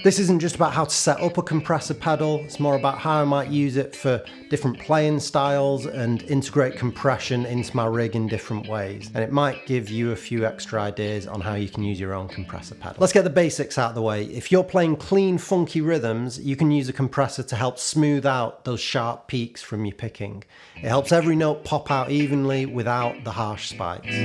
This isn't just about how to set up a compressor pedal, it's more about how I might use it for different playing styles and integrate compression into my rig in different ways. And it might give you a few extra ideas on how you can use your own compressor pedal. Let's get the basics out of the way. If you're playing clean, funky rhythms, you can use a compressor to help smooth out those sharp peaks from your picking. It helps every note pop out evenly without the harsh spikes.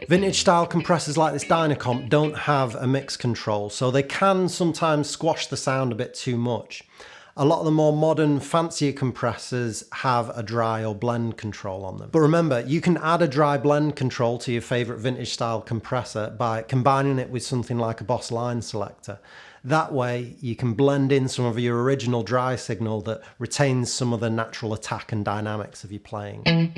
Vintage style compressors like this Dynacomp don't have a mix control, so they can sometimes squash the sound a bit too much. A lot of the more modern, fancier compressors have a dry or blend control on them. But remember, you can add a dry blend control to your favourite vintage style compressor by combining it with something like a Boss line selector. That way you can blend in some of your original dry signal that retains some of the natural attack and dynamics of your playing.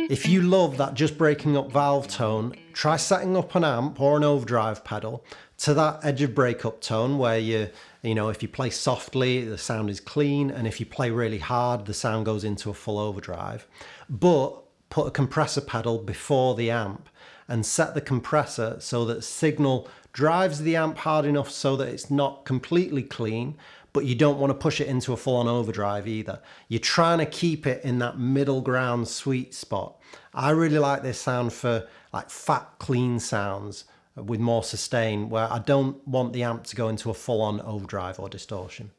If you love that just breaking up valve tone, try setting up an amp or an overdrive pedal to that edge of breakup tone where if you play softly, the sound is clean, and if you play really hard, the sound goes into a full overdrive. But put a compressor pedal before the amp and set the compressor so that signal drives the amp hard enough so that it's not completely clean, but you don't want to push it into a full-on overdrive either. You're trying to keep it in that middle ground sweet spot. I really like this sound for like fat, clean sounds with more sustain, where I don't want the amp to go into a full-on overdrive or distortion.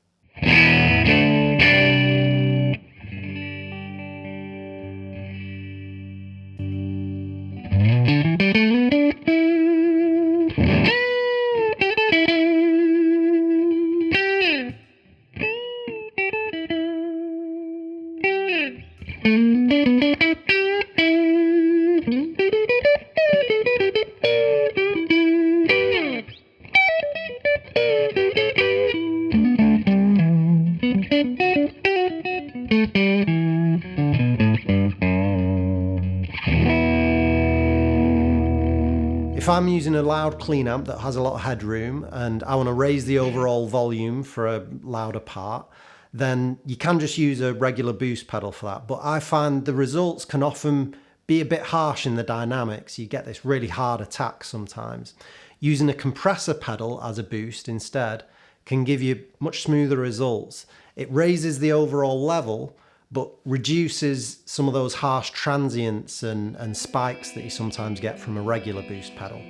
If I'm using a loud clean amp that has a lot of headroom and I want to raise the overall volume for a louder part, then you can just use a regular boost pedal for that. But I find the results can often be a bit harsh in the dynamics. You get this really hard attack sometimes. Using a compressor pedal as a boost instead can give you much smoother results. It raises the overall level, but reduces some of those harsh transients and spikes that you sometimes get from a regular boost pedal.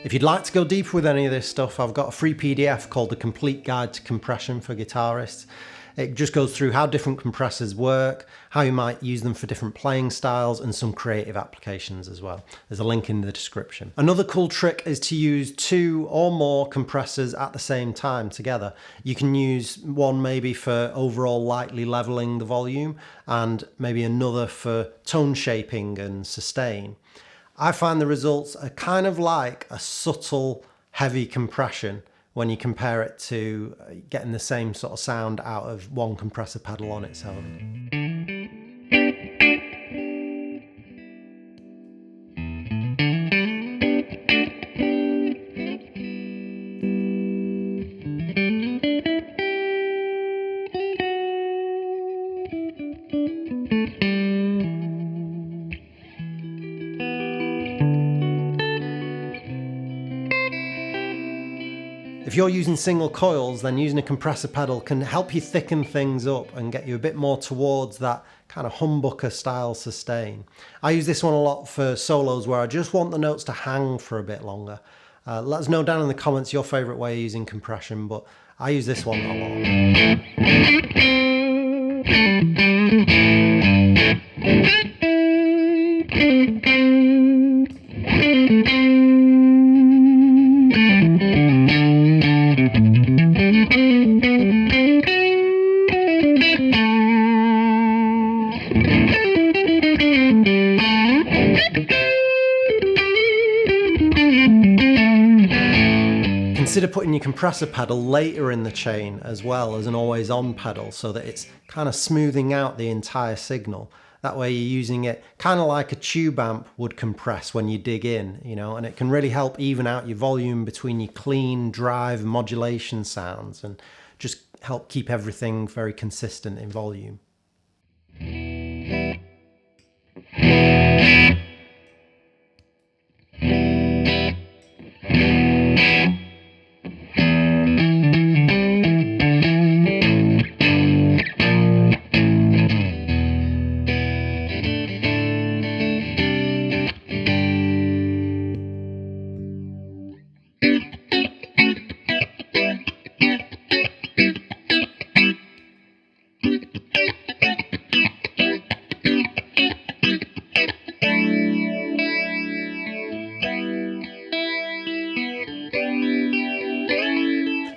If you'd like to go deeper with any of this stuff, I've got a free PDF called The Complete Guide to Compression for Guitarists. It just goes through how different compressors work, how you might use them for different playing styles, and some creative applications as well. There's a link in the description. Another cool trick is to use 2 or more compressors at the same time together. You can use one maybe for overall lightly leveling the volume, and maybe another for tone shaping and sustain. I find the results are kind of like a subtle heavy compression when you compare it to getting the same sort of sound out of one compressor pedal on its own. If you're using single coils, then using a compressor pedal can help you thicken things up and get you a bit more towards that kind of humbucker style sustain. I use this one a lot for solos where I just want the notes to hang for a bit longer. Let us know down in the comments your favourite way of using compression, but I use this one a lot. Consider putting your compressor pedal later in the chain as well as an always on pedal so that it's kind of smoothing out the entire signal. That way you're using it kind of like a tube amp would compress when you dig in, you know, and it can really help even out your volume between your clean, drive, and modulation sounds and just help keep everything very consistent in volume.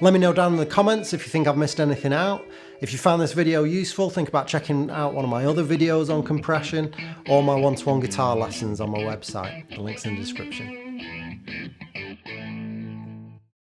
Let me know down in the comments if you think I've missed anything out. If you found this video useful, think about checking out one of my other videos on compression or my one-to-one guitar lessons on my website. The link's in the description.